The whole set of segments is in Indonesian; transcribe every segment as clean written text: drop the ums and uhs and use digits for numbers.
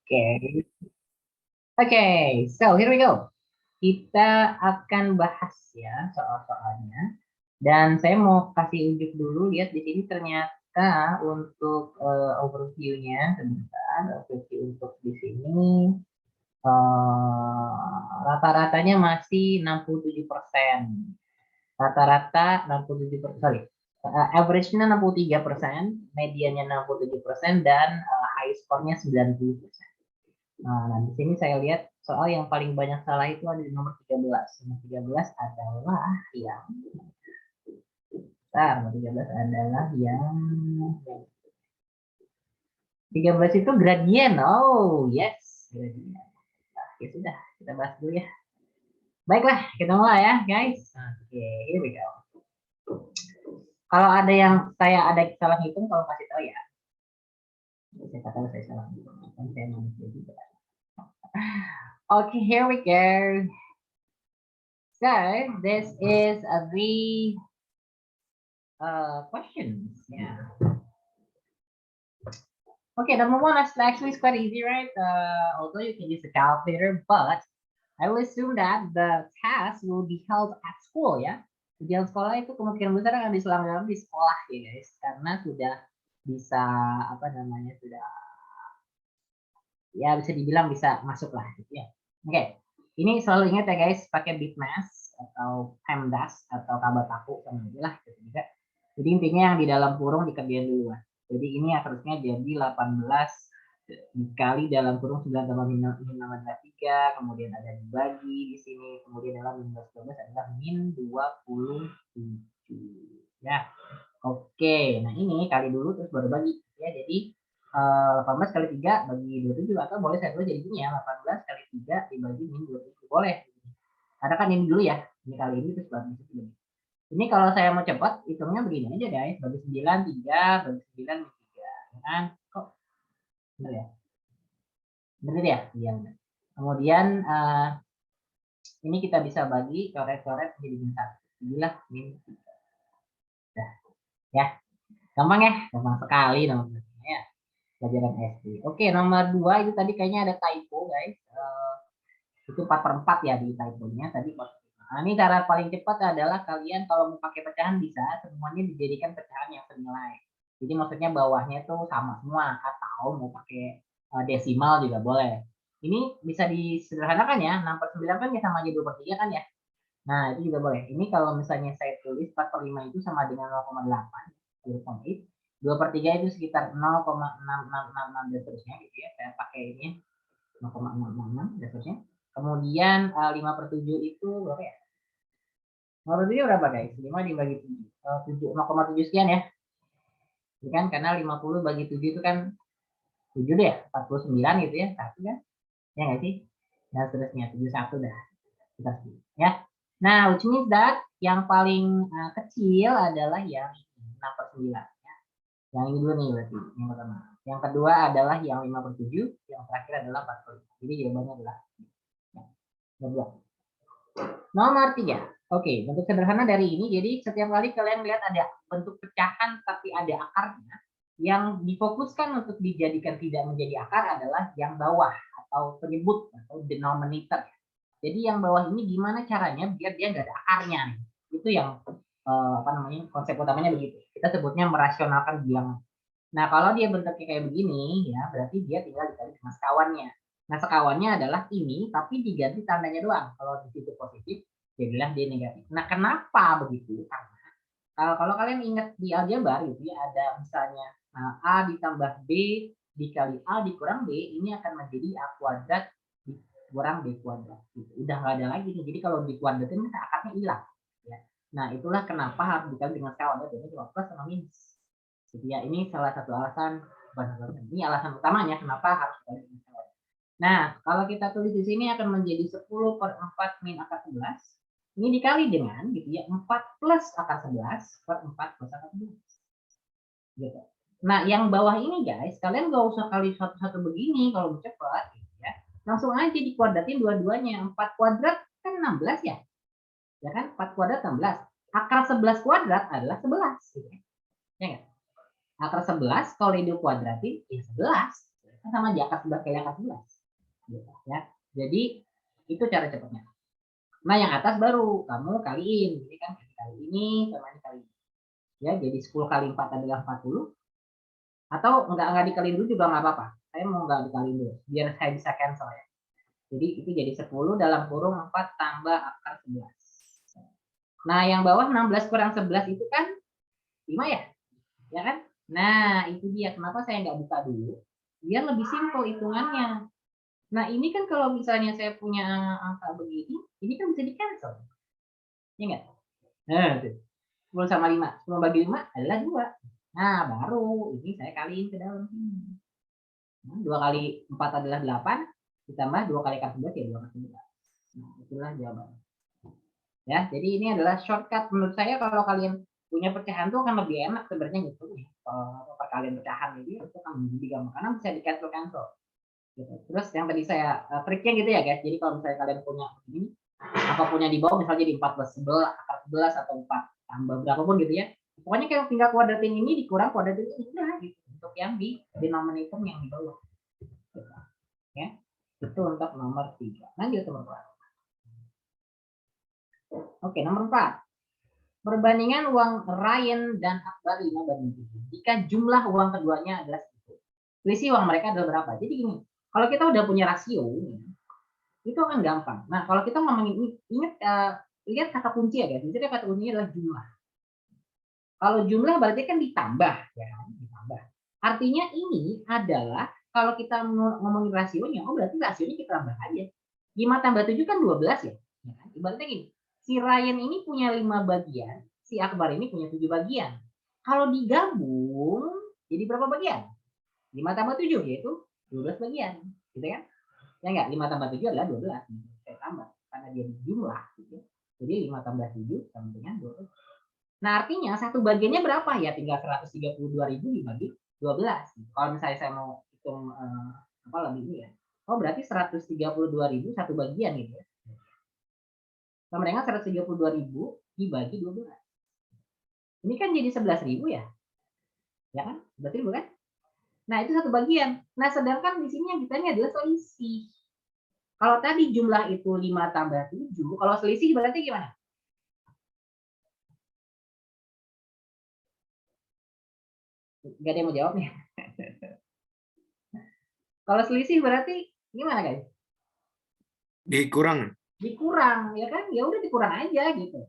Okay. Okay, so here we go. Kita akan bahas ya soal-soalnya. Dan saya mau kasih unjuk dulu, lihat di sini ternyata untuk overview-nya sebentar, overview untuk di sini rata-ratanya masih 67%. Rata-rata 67%, sorry. Average-nya 63%, mediannya 67%, dan high score-nya 90%. Nah, di sini saya lihat soal yang paling banyak salah itu ada di nomor 13. Nomor 13 adalah yang nomor 13 adalah yang 13 itu gradien. Oh, yes, gradien. Nah, ya sudah, kita bahas dulu ya. Baiklah, kita mulai ya, guys. Oke, here we go. Kalau ada yang saya ada salah hitung, kalau kasih tahu ya. Saya katakan saya salah hitung. Kan saya manusia juga. Okay, here we go. So, this is the questions. Yeah. Okay, number one actually is quite easy, right? Although you can use a calculator, but I will assume that the task will be held at school ya. Ujian sekolah itu kemungkinan besar akan diselenggarakan di sekolah ya guys, karena sudah bisa apa namanya sudah ya bisa dibilang bisa masuk lah gitu ya. Oke, ini selalu ingat ya guys, pakai bitmas atau PEMDAS atau kabar taku sama aja lah gitu juga. Jadi intinya yang di dalam kurung dikerjain duluan. Jadi ini harusnya jadi 18 dikali dalam kurung 9 tambah min 3, kemudian ada dibagi di sini, kemudian dalam min 12 adalah min 27 ya. Oke, nah ini kali dulu terus baru bagi ya. Jadi 18 kali 3 bagi 27, atau boleh saya tulis jadi gini ya, 18 kali 3 dibagi min 27 boleh. Karena kan ini dulu ya, ini kali ini terus bagi ini. Ini kalau saya mau cepat, hitungnya begini aja guys, bagi 9, 3, bagi 9, 3. Kan? Kok? Bener ya? Bener ya? Iya bener. Kemudian ini kita bisa bagi coret-coret menjadi min 1. Inilah min 3. Nah, ya, gampang ya? Gampang sekali nomor ya. Pelajaran SD. Oke, nomor 2 itu tadi kayaknya ada typo guys. Itu 4/4 ya di typo-nya tadi. Nah, ini cara paling cepat adalah kalian kalau mau pakai pecahan bisa semuanya dijadikan pecahan yang senilai. Jadi maksudnya bawahnya itu sama semua, atau mau pakai desimal juga boleh. Ini bisa disederhanakan ya, 6/9 kan ya sama aja 2/3 kan ya. Nah, itu juga boleh. Ini kalau misalnya saya tulis 4/5 itu sama dengan 0,8, 0,8. 2/3 itu sekitar 0,6666 dan seterusnya gitu ya. Saya pakai ini 0,666 dan seterusnya. Kemudian 5/7 itu berapa ya? 5/7 berapa guys? 5 dibagi 7, 0,7 sekian ya. Ini kan karena 50 bagi 7 itu kan 7 deh ya, 49 gitu ya. 1 kan? Ya nggak sih? Dan seterusnya 71 dah. Kita ya. Nah, which means that yang paling kecil adalah yang 6/9 ya. Yang ini dulu nih berarti, yang pertama. Yang kedua adalah yang 5/7, yang terakhir adalah 4/5. Jadi jawabannya adalah ya, nomor 2. Nomor 3. Oke, bentuk sederhana dari ini, jadi setiap kali kalian lihat ada bentuk pecahan tapi ada akarnya, yang difokuskan untuk dijadikan tidak menjadi akar adalah yang bawah atau penyebut atau denominator. Jadi yang bawah ini gimana caranya biar dia nggak ada akarnya nih. Itu yang apa namanya konsep utamanya begitu. Kita sebutnya merasionalkan bilangan. Nah kalau dia bentuknya kayak begini ya berarti dia tinggal dikali dengan sekawannya. Nah sekawannya adalah ini tapi diganti tandanya doang. Kalau di situ positif dia bilang dia negatif. Nah kenapa begitu? Karena kalau kalian ingat di aljabar gitu ya ada misalnya A ditambah B dikali A dikurang B ini akan menjadi A kuadrat kurang B kuadrat. Gitu. Udah nggak ada lagi nih. Jadi kalau dikuadratin akarnya hilang. Ya. Nah itulah kenapa harus dikali dengan sekawan. Jadi cuma plus sama minus. Jadi ya ini salah satu alasan. Ini alasan utamanya kenapa harus dikali dengan sekawan. Nah kalau kita tulis di sini akan menjadi 10/4 min akar 11. Ini dikali dengan gitu ya 4 plus akar 11/4 plus akar 11. Gitu. Nah yang bawah ini guys kalian gak usah kali satu-satu begini kalau mau cepat gitu ya. Langsung aja dikuadratin dua-duanya. 4 kuadrat kan 16 ya. Ya kan? 4 kuadrat 16. Akar 11 kuadrat adalah 11 gitu ya. Ya enggak? Akar 11 kalau dikuadratin ya 11. Kan sama aja akar 11 kali akar 11. Gitu, ya. Jadi itu cara cepatnya. Nah, yang atas baru kamu kaliin. Jadi kan kali ini sama ini kali ini. Ya, jadi 10 kali 4 adalah 40. Atau enggak dikaliin dulu juga nggak apa-apa. Saya mau nggak dikaliin dulu, biar saya bisa cancel ya. Jadi itu jadi 10 dalam kurung 4 tambah akar 11. Nah, yang bawah 16 kurang 11 itu kan 5 ya? Ya kan? Nah, itu dia kenapa saya nggak buka dulu. Biar lebih simpel hitungannya. Nah, ini kan kalau misalnya saya punya angka begini, ini kan bisa di-cancel. Ya nggak? Nah, 10 sama 5. 10 bagi 5 adalah 2. Nah, baru ini saya kaliin ke dalam sini. 2 kali 4 adalah 8, ditambah 2 kali akar 11 ya 2 kali 11. Nah, itulah jawabannya. Ya, jadi ini adalah shortcut menurut saya. Kalau kalian punya pecahan tuh akan lebih enak sebenarnya ngitungnya. Kalau perkalian pecahan ini itu akan lebih gampang karena bisa di-cancel. Gitu. Terus yang tadi saya triknya gitu ya guys. Jadi kalau misalnya kalian punya ini, apa punya di bawah misalnya jadi 14 akar 11 atau 4 tambah berapapun gitu ya. Pokoknya kayak tinggal kuadratin ini dikurang kuadratin ini udah gitu. Untuk yang di denominator yang di bawah. Gitu. Ya. Itu untuk nomor 3. Lanjut teman-teman. Oke, nomor 4. Perbandingan uang Ryan dan Akbar 5:7. Jika jumlah uang keduanya adalah 1. Selisih uang mereka adalah berapa? Jadi gini, kalau kita udah punya rasio, itu akan gampang. Nah, kalau kita ngomongin, ingat lihat kata kunci ya guys. Misalnya kata kuncinya adalah jumlah. Kalau jumlah berarti kan ditambah, ya kan? Ditambah. Artinya ini adalah kalau kita ngomongin rasionya, oh berarti rasionya kita tambah aja. 5 tambah 7 kan 12 ya. Ibaratnya gini, si Ryan ini punya 5 bagian, si Akbar ini punya 7 bagian. Kalau digabung, jadi berapa bagian? 5 tambah 7 yaitu 12 bagian. Gitu kan? Ya enggak? 5 tambah 7 adalah 12. Saya tambah karena dia jumlah. Gitu. Jadi 5 tambah 7 sama dengan 12. Nah, artinya satu bagiannya berapa ya? Tinggal 132.000 dibagi 12. Kalau misalnya saya mau hitung apa lebih ini ya. Oh, berarti 132.000 satu bagian gitu ya. Sama dengan 132.000 dibagi 12. Ini kan jadi 11.000 ya. Ya kan? 11.000 kan? Nah, itu satu bagian. Nah, sedangkan di sini yang ditanya adalah selisih. Kalau tadi jumlah itu 5 tambah 7, kalau selisih berarti gimana? Gak ada yang mau jawab nih. Kalau selisih berarti gimana guys? Dikurang. Dikurang, ya kan? Ya udah dikurang aja gitu.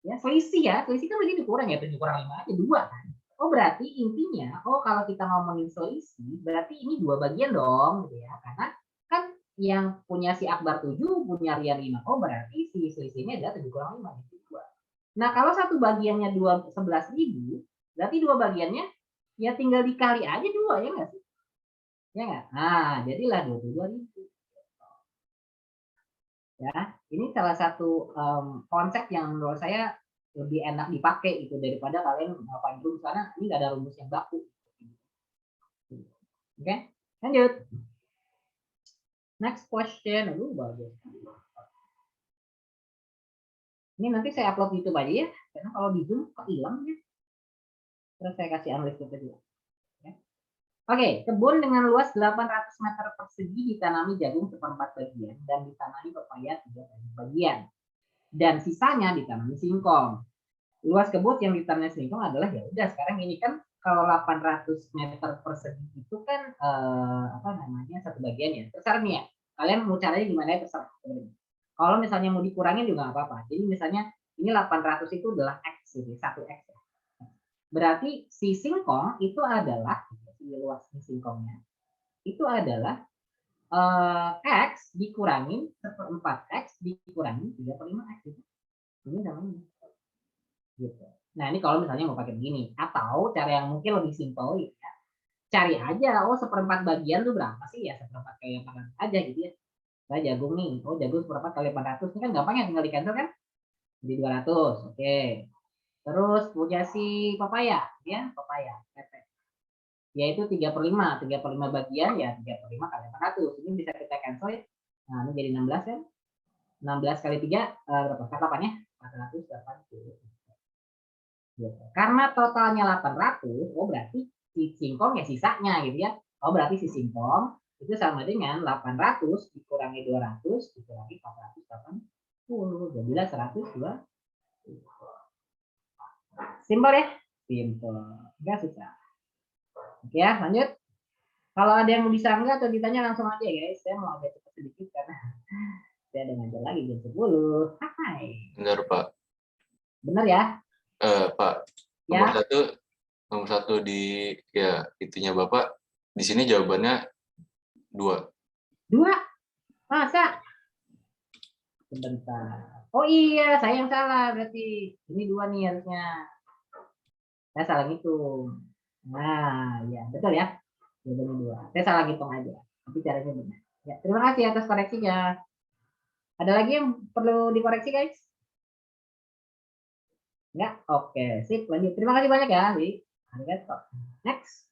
Ya, selisih kan berarti dikurang ya, 7 kurang 5 aja 2 kan. Oh, berarti intinya, oh kalau kita ngomongin selisih, berarti ini 2 bagian dong gitu ya. Karena kan yang punya si Akbar 7, punya Rian 5. Oh, berarti si selisihnya adalah 7 kurang 5 itu 2. Nah, kalau satu bagiannya 11.000, berarti 2 bagiannya ya tinggal dikali aja 2 ya enggak sih? Ya enggak? Nah, jadilah 22.000. Ya, ini salah satu konsep yang menurut saya lebih enak dipakai gitu daripada kalian ngapain rumus karena ini nggak ada rumus yang baku. Oke, lanjut. Next question. Bagus. Ini nanti saya upload di YouTube aja ya, karena kalau di Zoom kok hilang ya. Terus saya kasih analis juga. Oke, kebun dengan luas 800 meter persegi ditanami jagung seperempat bagian dan ditanami pepaya 3 bagian. Dan sisanya ditanami singkong. Luas kebun yang ditanami singkong adalah ya udah sekarang ini kan kalau 800 meter persegi itu kan apa namanya satu bagian ya. Terserah nih ya. Kalian mau caranya gimana ya terserah. Kalau misalnya mau dikurangin juga nggak apa-apa. Jadi misalnya ini 800 itu adalah X gitu, 1X. Berarti si singkong itu adalah si luas singkongnya itu adalah X dikurangin 1/4 X dikurangin 3/5 X gitu. Ini namanya gitu. Nah, ini kalau misalnya mau pakai begini atau cara yang mungkin lebih simpel ya. Cari aja, oh 1/4 bagian tuh berapa sih ya? 1/4 kali 400 aja gitu ya. Nah, jagung nih, oh jagung 1/4 kali 400 ini kan gampang ya tinggal di cancel kan? Jadi 200. Oke. Terus punya si pepaya ya, pepaya. Yaitu 3/5 bagian ya 3/5 kali 400. Ini bisa kita cancel ya. Nah, ini jadi 16 kan? 16 kali 3 berapa? Katakannya 480. Gitu. Karena totalnya 800, oh berarti si singkong ya sisanya gitu ya. Oh, berarti si singkong itu sama dengan 800 dikurangi 200 dikurangi 480. Jadilah 102. Simpel ya? Simpel. Enggak susah. Oke ya, lanjut. Kalau ada yang bisa enggak atau ditanya langsung aja ya, guys. Saya mau agak cepat sedikit karena saya ada ngajar lagi jam 10. Hai. Benar, Pak. Benar ya? Pak, Ya. nomor satu di ya itunya Bapak. Di sini jawabannya 2. 2? Masa? Sebentar. Oh iya, saya yang salah berarti. Ini 2 nih harusnya. Saya salah ngitung. Nah, ya betul ya. Jawabannya 2. Saya salah ngitung aja. Tapi caranya benar. Ya, terima kasih atas koreksinya. Ada lagi yang perlu dikoreksi, guys? Ya, oke. Sip, lanjut. Terima kasih banyak ya, Wi. Next.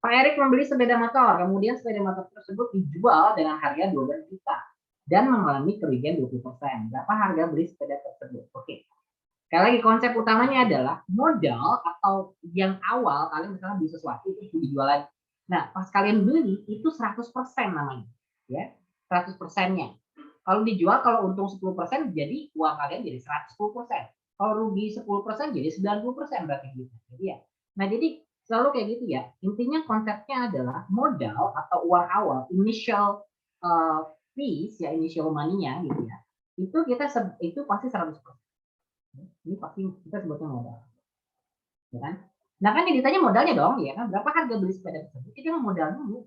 Pak Erik membeli sepeda motor, kemudian sepeda motor tersebut dijual dengan harga 12 juta dan mengalami kerugian 20%. Berapa harga beli sepeda tersebut? Oke. Sekali lagi konsep utamanya adalah modal atau yang awal kalian misalnya beli sesuatu itu dijual lagi. Nah, pas kalian beli itu 100% namanya. Ya, 100%-nya. Kalau dijual, kalau untung 10% jadi uang kalian jadi 110%. Kalau rugi 10% jadi 90% berarti gitu. Jadi ya. Nah, jadi selalu kayak gitu ya. Intinya konsepnya adalah modal atau uang awal, initial fees ya, initial money-nya gitu ya. Itu pasti 100%. Ini pasti kita sebutnya modal. Ya kan? Nah, kan yang ditanya modalnya dong, ya kan? Berapa harga beli sepeda tersebut? Itu yang modal dulu.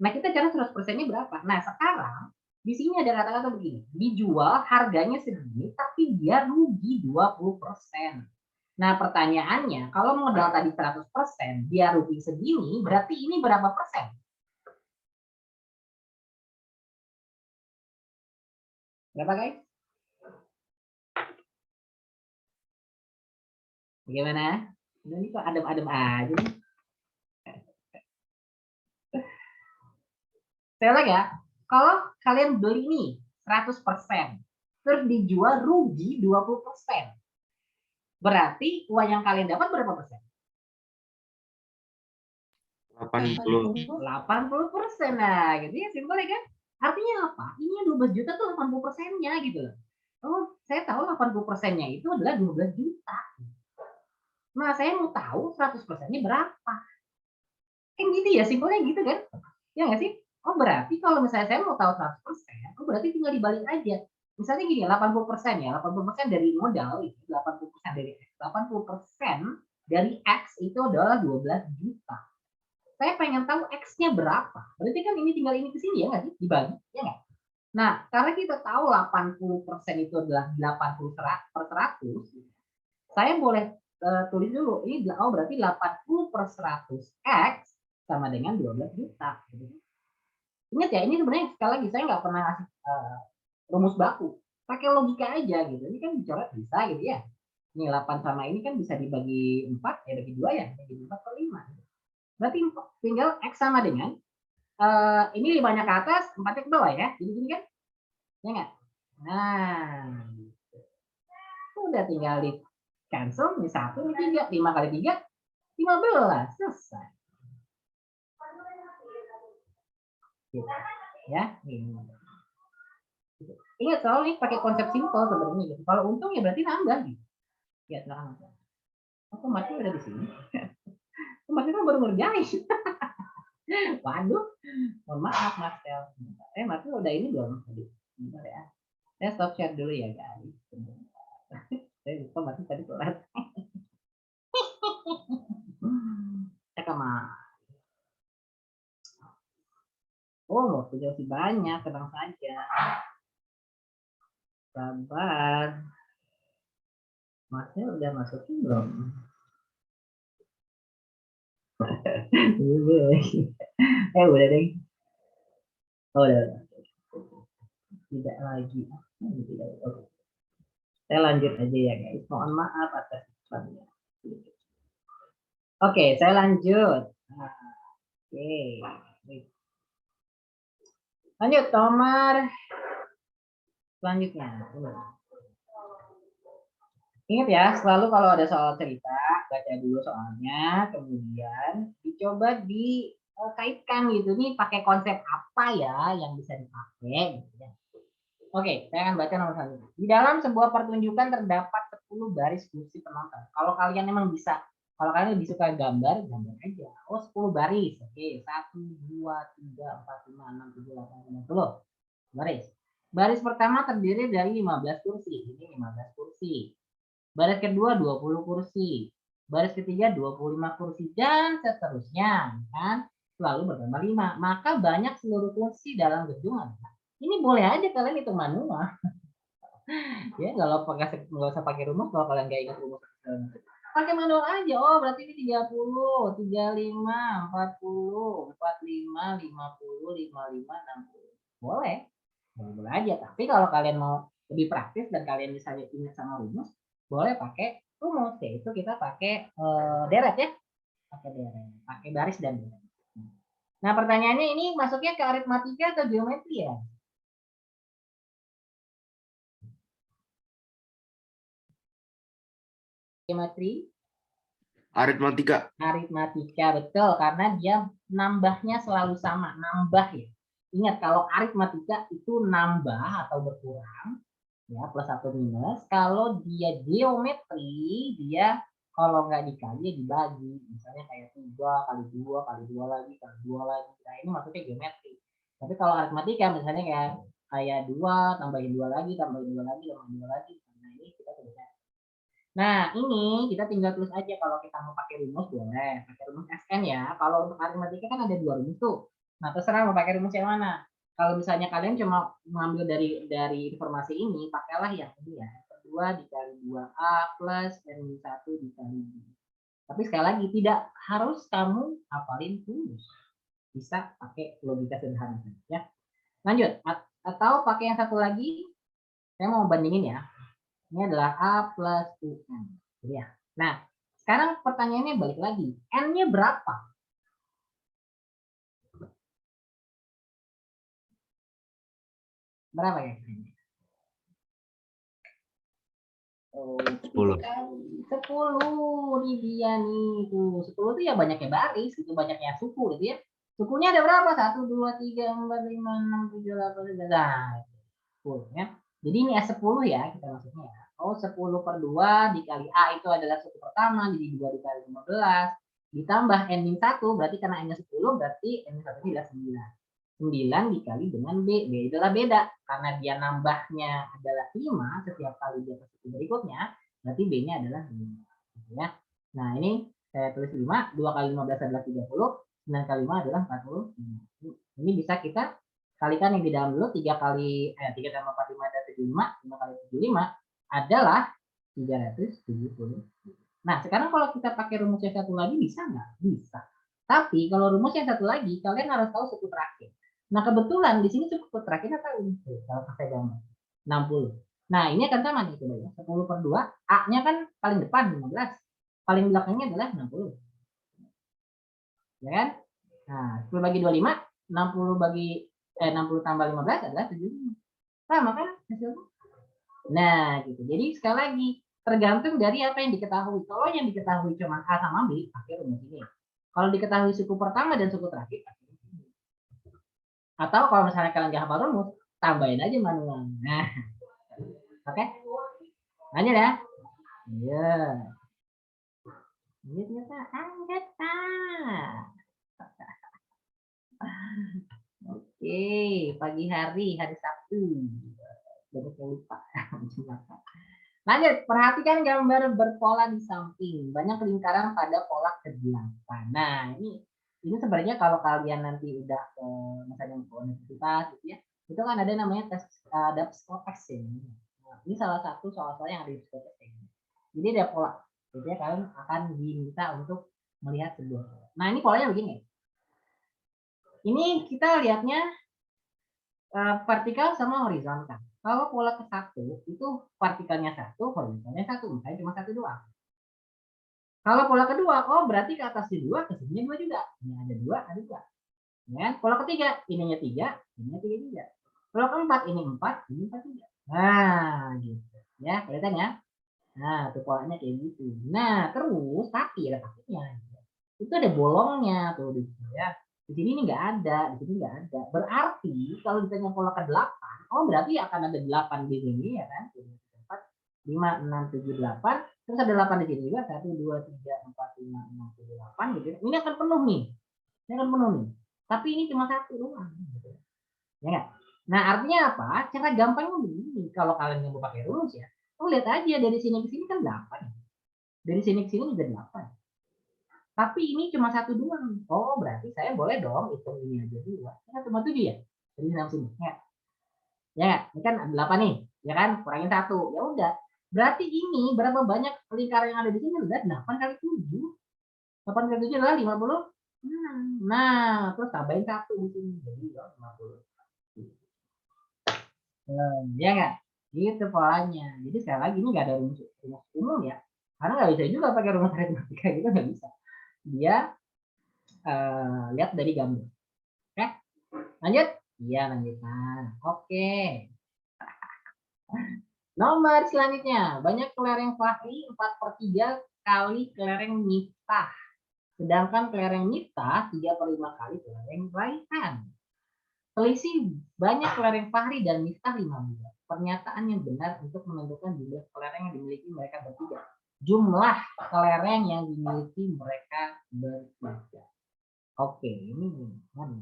Nah, kita cari 100%-nya berapa? Nah, sekarang di sini ada kata-kata begini, dijual harganya segini tapi dia rugi 20%. Nah, pertanyaannya, kalau modal tadi 100%, dia rugi segini, berarti ini berapa persen? Berapa, guys? Bagaimana? Ini kok adem-adem aja nih. Saya lagi ya, kalau kalian beli nih 100%, terus dijual rugi 20%, berarti uang yang kalian dapat berapa persen? 80. 80%. Nah, gitu ya, simpel ya kan? Artinya apa? Ini 12 juta tuh 80%-nya gitu loh. Oh, saya tahu 80%-nya itu adalah 12 juta. Nah, saya mau tahu 100%-nya berapa. Kan gitu ya, simpelnya gitu kan? Ya nggak sih? Oh, berarti kalau misalnya saya mau tahu 100%, oh berarti tinggal dibalik aja. Misalnya gini, 80% ya, 80% dari modal itu, 80% dari X. 80% dari X itu adalah 12 juta. Saya pengen tahu X-nya berapa. Berarti kan ini tinggal ini ke sini ya nggak sih? Dibagi, ya nggak? Nah, karena kita tahu 80% itu adalah 80 per 100, saya boleh tulis dulu, ini oh berarti 80 per 100 X sama dengan 12 juta. Ingat ya, ini sebenarnya sekali lagi saya nggak pernah ngasih rumus baku. Pakai logika aja gitu. Ini kan dicoret bisa gitu ya. Ini 8 sama ini kan bisa dibagi 4, ya bagi 2 ya. Bagi 4 per 5. Berarti tinggal X sama dengan, ini 5-nya ke atas, 4-nya ke bawah ya. Jadi gini kan? Ya nggak? Nah, udah tinggal di cancel, ini 1, ini 3. 5 kali 3, 15. Selesai. Gitu. Ya, ini. Ingat soal ini pakai konsep simpel sebenarnya gitu. Kalau untung ya berarti nambah gitu. Ya sekarang. Aku mati udah di sini. Aku mati kan baru ngerjain. Waduh, mohon maaf Mas Tel. Mati udah ini belum tadi. Bentar ya. Saya stop share dulu ya guys. Saya lupa mati tadi kelar. Sama. Oh, waktunya masih banyak, tenang saja. Sabar. Masnya udah masukin belum? Udah deh. Oh, udah. Tidak lagi. Tidak. Saya lanjut aja ya guys. Mohon maaf atas kesalahannya. Oke, saya lanjut. Oke. Lanjut nomor selanjutnya. Ingat ya, selalu kalau ada soal cerita, baca dulu soalnya, kemudian dicoba di kaitkan gitu. Ini pakai konsep apa ya yang bisa dipakai gitu ya. Oke, saya akan baca nomor selanjutnya. Di dalam sebuah pertunjukan terdapat 10 baris kursi penonton. Kalau kalian memang bisa, kalau kalian lebih suka gambar, gambar aja. Oh, 10 baris. Oke, 1, 2, 3, 4, 5, 6, 7, 8, 9, 10. Baris. Baris pertama terdiri dari 15 kursi. Ini 15 kursi. Baris kedua 20 kursi. Baris ketiga 25 kursi dan seterusnya, kan? Selalu bertambah 5. Maka banyak seluruh kursi dalam gedung. Ini boleh aja kalian hitung manual. Ya, kalau nggak usah pakai rumus, kalau kalian nggak ingat rumus pakai manual aja. Oh, berarti ini 30, 35, 40, 45, 50, 55, 60. Boleh. Boleh aja. Tapi kalau kalian mau lebih praktis dan kalian bisa ingat sama rumus, boleh pakai rumus. Yaitu kita pakai deret ya. Pakai deret, pakai baris dan deret. Nah, pertanyaannya ini masuknya ke aritmatika atau geometri ya? Geometri, Aritmatika. betul, karena dia nambahnya selalu sama, nambah ya. Ingat kalau aritmatika itu nambah atau berkurang, ya plus atau minus. Kalau dia geometri, dia kalau nggak dikali dibagi, misalnya kayak 3 kali 2 kali 2 lagi kali 2 lagi. Nah, ini maksudnya geometri. Tapi kalau aritmatika misalnya kayak 2 tambahin 2 lagi tambahin 2 lagi tambahin 2 lagi. Nah, ini kita sebutnya. Nah, ini kita tinggal tulis aja kalau kita mau pakai rumus boleh, pakai rumus SN ya. Kalau untuk aritmatika kan ada 2 rumus tuh. Nah, terserah mau pakai rumus yang mana. Kalau misalnya kalian cuma mengambil dari informasi ini, pakailah yang ini ya. Kedua dikali 2A plus N-1 dikali B. Tapi sekali lagi tidak harus kamu hafalin rumus. Bisa pakai logika sederhana ya. Lanjut, atau pakai yang satu lagi. Saya mau bandingin ya. Ini adalah A plus UN. Ya. Nah, sekarang pertanyaannya balik lagi. N-nya berapa? Berapa ya? 10. 10. Ini dia nih. Tuh, 10 itu ya banyaknya baris, itu banyaknya suku gitu ya. Sukunya ada berapa? 1, 2, 3, 4, 5, 6, 7, 8, 9. Nah, 10 ya. Jadi ini S10 ya kita maksudnya. Oh, 10 per 2 dikali A itu adalah suku pertama, jadi 2 dikali 15. Ditambah N-1, berarti karena N-nya 10, berarti N-1 adalah 9. 9 dikali dengan B. B adalah beda. Karena dia nambahnya adalah 5 setiap kali dia ke suku berikutnya, berarti B-nya adalah 5. Ya. Nah, ini saya tulis 5, 2 kali 15 adalah 30, 9 kali 5 adalah 40. Ini bisa kita kalikan yang di dalam dulu. 3 tambah 45 adalah 75, 5 kali 75 adalah 370. Nah, sekarang kalau kita pakai rumus yang satu lagi bisa nggak? Bisa. Tapi kalau rumus yang satu lagi, kalian harus tahu suku terakhir. Nah, kebetulan di sini suku terakhirnya tahu. Kalau pakai gambar 60. Nah, ini akan sama nih, coba ya. 10 per 2, A-nya kan paling depan 15. Paling belakangnya adalah 60. Ya kan? Nah, 10 bagi 25, 60 tambah 15 adalah 75. Sama kan hasilnya? Nah, gitu. Jadi sekali lagi tergantung dari apa yang diketahui. Kalau yang diketahui cuma A sama B, pakai rumus ini. Kalau diketahui suku pertama dan suku terakhir, pakai rumus ini. Atau kalau misalnya kalian nggak hafal rumus, tambahin aja manual. Nah, oke? Lanjut ya. Iya. Ini ternyata anggota. Oke, pagi hari Sabtu. Banyak yang lupa. Lanjut, perhatikan gambar berpola di samping. Banyak lingkaran pada pola ke-8. Nah, ini sebenarnya kalau kalian nanti udah misalnya ke universitas gitu ya, itu kan ada namanya tes, ada psikotes ya. Nah, ini salah satu soal-soal yang ada di psikotes ya. Jadi ada pola. Jadi kalian akan diminta untuk melihat sebuah pola. Nah, ini polanya begini. Ini kita lihatnya vertikal sama horizontal. Kalau pola ke-1 itu vertikalnya 1, horizontalnya 1, misalnya cuma 1 doang. Kalau pola kedua, oh berarti ke atasnya 2, ke sininya 2 juga. Ini ada 2, ada 2. Ya, pola ketiga, ininya 3, ininya 3 juga. Pola keempat, ini 4, ini 4 juga. Nah, gitu. Ya, kelihatan ya? Nah, itu polanya kayak gitu. Nah, terus tapi ada tapinya. Itu ada bolongnya tuh di situ ya. Di sini ini nggak ada, di sini nggak ada. Berarti kalau ditanya pola ke-8, oh berarti akan ada 8 di sini ya kan? 4, 5, 6, 7, 8. Terus ada 8 di sini juga. 1, 2, 3, 4, 5, 6, 7, 8 gitu. Ini akan penuh nih. Ini akan penuh nih. Tapi ini cuma 1 doang. Gitu. Ya nggak? Nah artinya apa? Cara gampangnya begini. Kalau kalian mau pakai rumus ya, lihat aja dari sini ke sini kan 8. Dari sini ke sini juga 8. Tapi ini cuma 1 doang. Oh, berarti saya boleh dong hitung ini aja dulu. Ini cuma 7 ya? Dari sini sini. Ya. Ya, ini kan 8 nih. Ya kan? Kurangin 1. Ya udah. Berarti ini berapa banyak lingkaran yang ada di sini? Udah 8 kali 7. 8 kali 7 adalah 50. Nah, terus tambahin 1 di sini. Jadi 50. Ya nggak? Gitu polanya. Jadi sekali lagi ini nggak ada rumus umum ya. Karena nggak bisa juga pakai rumus aritmatika gitu, nggak bisa. Dia lihat dari gambar. Oke, lanjut? Iya, lanjutkan. Oke. Nomor selanjutnya, banyak kelereng Fahri 4/3 kali kelereng Miftah. Sedangkan kelereng Miftah 3/5 kali kelereng Raihan. Selisih banyak kelereng Fahri dan Miftah 5 buah. Pernyataan yang benar untuk menentukan jumlah kelereng yang dimiliki mereka bertiga. Jumlah kelereng yang dimiliki mereka bertiga. Oke, ini gimana?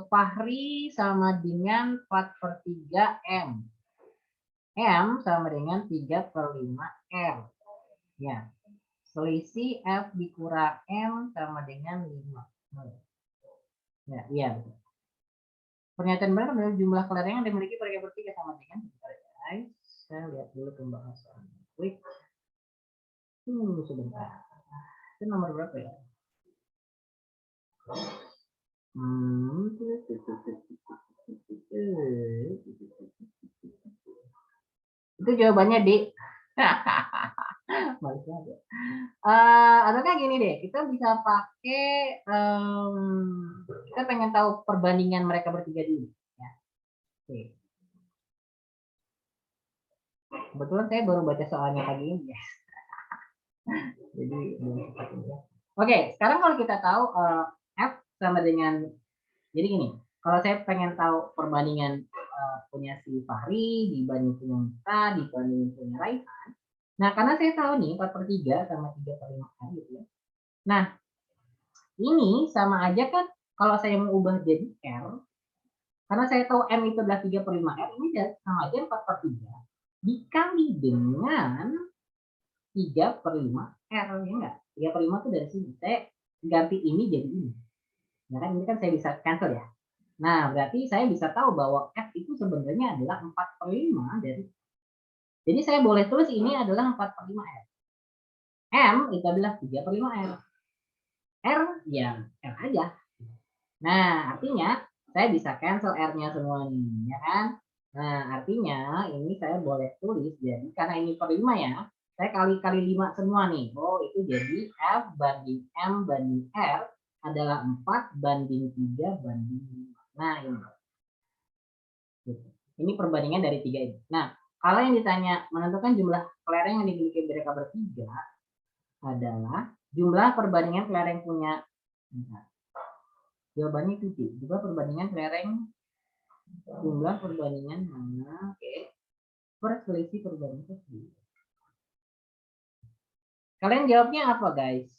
Fahri sama dengan 4/3 M. M sama dengan 3/5 R. Ya. Selisih F dikurang M sama dengan 5. Ya, iya. Pernyataan benar adalah jumlah kelereng yang dimiliki mereka bertiga sama dengan guys. Saya lihat dulu pembahasan. Klik. Sebentar. Itu nomor berapa ya? Itu jawabannya di atau gini deh, kita bisa pakai kita pengen tahu perbandingan mereka bertiga dulu ya. Oke. Kebetulan saya baru baca soalnya pagi ini ya. Jadi belum sempat ya. Oke, sekarang kalau kita tahu F sama dengan, jadi gini, kalau saya pengen tahu perbandingan punya si Fahri dibanding punya Mita dibanding punya Raihan. Nah, karena saya tahu nih 4/3 sama 3/5 gitu ya. Nah, ini sama aja kan kalau saya mau ubah jadi R, karena saya tahu M itu adalah 3/5 R, ini sama aja 4/3 dikali dengan 3/5 R, ya enggak? 3/5 itu dari sini. Saya ganti ini jadi ini. Ya kan, ini kan saya bisa cancel ya. Nah, berarti saya bisa tahu bahwa F itu sebenarnya adalah 4/5 dari. Jadi saya boleh tulis ini adalah 4/5 R. M itu adalah 3/5 R. R ya R aja. Nah, artinya saya bisa cancel R-nya semua nih, ya kan? Nah, artinya ini saya boleh tulis jadi karena ini per 5 ya, saya kali 5 semua nih. Oh, itu jadi F banding M banding R adalah 4 banding 3 banding 5. Nah, ini. Ini perbandingan dari 3 ini. Nah, kalau yang ditanya menentukan jumlah kelereng yang dimiliki mereka bertiga adalah jumlah perbandingan kelereng punya. Jawabannya itu sih. Jumlah perbandingan kelereng. Jumlah perbandingan mana? Oke. Perselisih perbandingan. Kalian jawabnya apa, guys?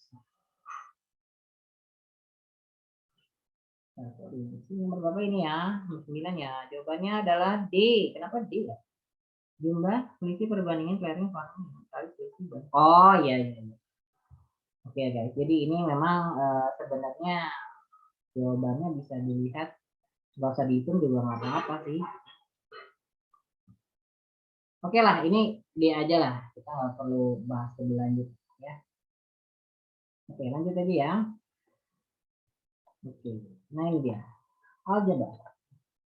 Nomor berapa ini ya? 9 ya. Jawabannya adalah D. Kenapa D ya? Jumlah selisih perbandingan kelereng kali selisih. Oh iya iya. Oke guys. Jadi ini memang sebenarnya jawabannya bisa dilihat, nggak usah dihitung juga nggak apa-apa sih. Oke lah, ini D aja lah. Kita nggak perlu bahas lebih lanjut ya. Oke, lanjut aja ya. Oke, nah ini dia aljabar,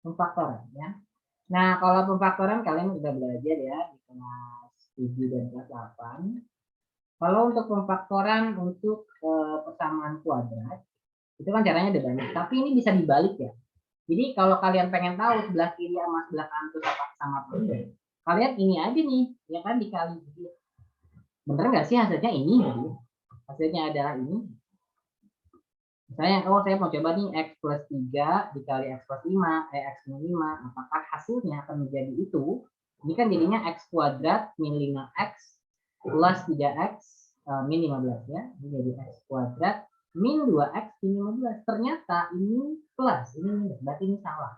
pemfaktoran ya. Nah, kalau pemfaktoran kalian sudah belajar ya di kelas 7 dan kelas 8. Kalau untuk pemfaktoran untuk persamaan kuadrat, itu kan caranya ada banyak. Tapi ini bisa dibalik ya. Jadi kalau kalian pengen tahu sebelah kiri sama sebelah kanan itu sama apa, kalian ini aja nih, ya kan dikali. Bener nggak sih hasilnya ini? Hasilnya adalah ini. Misalnya, oh saya mau coba nih X plus 3 dikali X plus 5, X min 5, apakah hasilnya akan menjadi itu? Ini kan jadinya X kuadrat min 5X plus 3X min 15 ya. Ini jadi X kuadrat min 2X min 15. Ternyata ini plus, ini minus, berarti ini salah.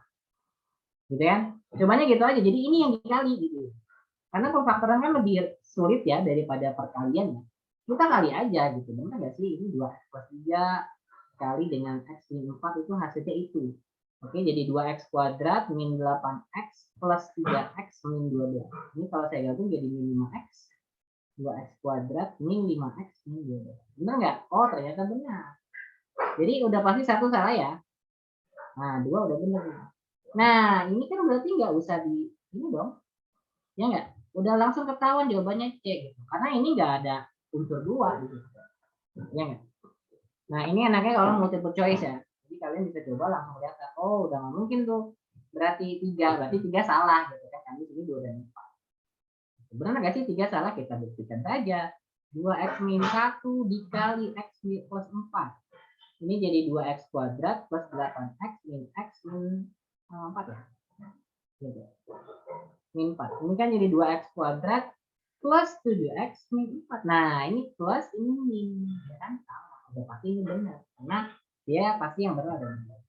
Gitu kan? Cobanya gitu aja, jadi ini yang dikali gitu. Karena pemfaktoran kan lebih sulit ya daripada perkalian ya. Kita kali aja gitu, benar nggak sih? Ini 2X plus 3 kali dengan X min 4 itu hasilnya itu. Oke, jadi 2X kuadrat min 8X plus 3X min 12. Ini kalau saya gabung jadi min 5X. 2X kuadrat min 5X min 12. Benar nggak? Oh, ternyata benar. Jadi udah pasti satu salah ya. Nah, dua udah benar. Nah, ini kan berarti nggak usah di ini dong. Ya nggak? Udah langsung ketahuan jawabannya C gitu. Karena ini nggak ada unsur dua gitu. Ya nggak? Nah, ini enaknya kalau multiple choice ya. Jadi kalian bisa coba langsung lihat, oh udah nggak mungkin tuh. Berarti 3 salah gitu kan. Kami sini 2 dan 4. Benar nggak sih 3 salah? Kita buktikan saja. 2X min 1 dikali X plus 4. Ini jadi 2X kuadrat plus 8X min X min 4 ya. Gitu. Min 4. Ini kan jadi 2X kuadrat plus 7X min 4. Nah, ini plus, ini min. Ya kan? Udah pasti ini benar. Karena dia pasti yang benar dan benar.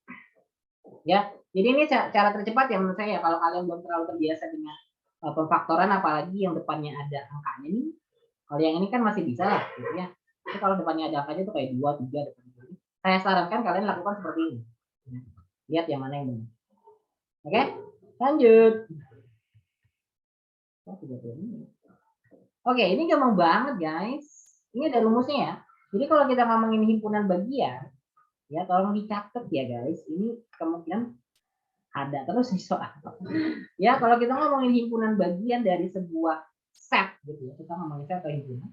Ya, jadi ini cara tercepat ya menurut saya. Kalau kalian belum terlalu terbiasa dengan pemfaktoran, apalagi yang depannya ada angkanya nih. Kalau yang ini kan masih bisa lah, gitu ya. Tapi kalau depannya ada angkanya itu kayak 2, 3, depan ini. Saya sarankan kalian lakukan seperti ini. Lihat yang mana yang benar. Oke, lanjut. Oke, ini gampang banget guys. Ini ada rumusnya ya. Jadi kalau kita ngomongin himpunan bagian, ya tolong dicatat ya guys. Ini kemungkinan ada terus nih soal. Ya kalau kita ngomongin himpunan bagian dari sebuah set, gitu ya. Kita ngomongin set atau himpunan.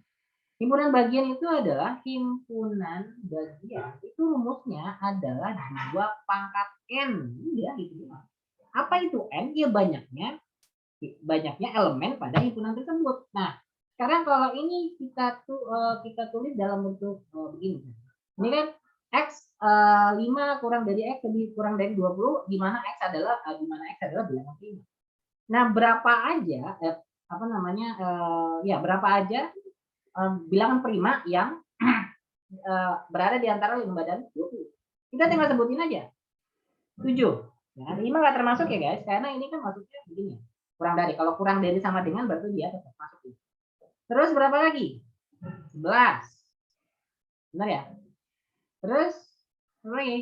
Himpunan bagian itu adalah himpunan bagian. Itu rumusnya adalah 2 pangkat n. Udah gitu. Apa itu n? Ya banyaknya elemen pada himpunan tersebut. Nah, sekarang kalau ini kita tulis dalam bentuk begini. Ini kan X 5 kurang dari X lebih kurang dari 20, di mana X adalah bilangan prima. Nah, berapa aja berapa aja bilangan prima yang berada di antara 5 dan 20. Kita tinggal sebutin aja. 7. Ya, 5 nggak termasuk ya guys, karena ini kan masuknya begini. Kalau kurang dari sama dengan berarti dia tetap masuk. Terus berapa lagi? 11. Benar ya? Terus berapa lagi?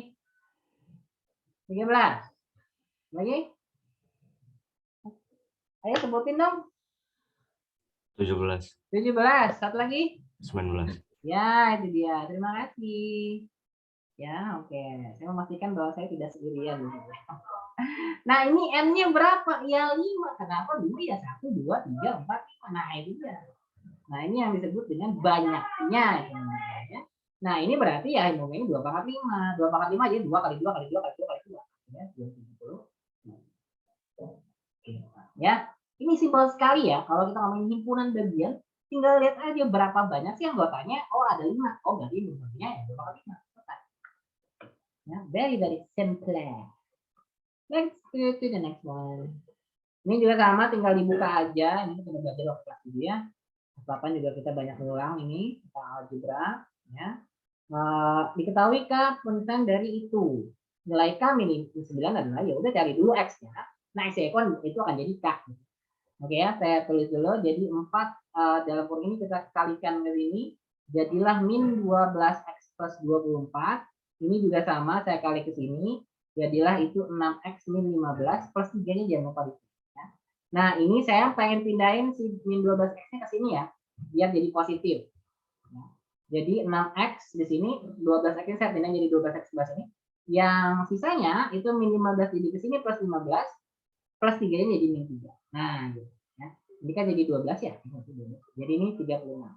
13. Lagi? Ayo sebutin dong. 17. 17. Satu lagi? 19. Ya, itu dia. Terima kasih. Ya, oke. Saya memastikan bahwa saya tidak sendirian. Nah, ini N-nya berapa? Ya 5. Kenapa 2 ya? 1, 2, 3, 4, 5. Nah, itu dia. Nah, ini yang disebut dengan banyaknya. Ya. Nah, ini berarti ya ini 2 pangkat 5. 2 pangkat 5 jadi 2 kali 2 kali 2 kali 2 kali 2. Ya, 20. Ya, ini simpel sekali ya. Kalau kita ngomongin himpunan bagian, tinggal lihat aja berapa banyak sih anggotanya. Oh, ada 5. Oh, berarti bagiannya ya 2 pangkat 5. Ya, very simple. Let's go to the next one. Ini juga sama, tinggal dibuka aja. Ini kita belajar waktu kelas dulu ya. Apa juga kita banyak mengulang ini tentang algebra. Ya. Diketahui K penting dari itu. Nilai K min 9 adalah ya udah cari dulu X-nya. Nah, X itu akan jadi K. Oke ya, saya tulis dulu. Jadi 4 dalam kurung ini kita kalikan ke ini. Jadilah min 12X plus 24. Ini juga sama, saya kali ke sini. Jadilah itu 6X min 15 plus 3-nya jangan lupa di sini. Ya. Nah, ini saya pengen pindahin si min 12X-nya ke sini ya, biar jadi positif. Ya. Jadi 6X di sini, 12X-nya saya pindahin jadi 12X sebelah sini. Yang sisanya itu min 15 jadi ke sini plus 15 plus 3-nya jadi min 3. Nah, gitu. Ya. Ini kan jadi 12 ya. Jadi ini 36.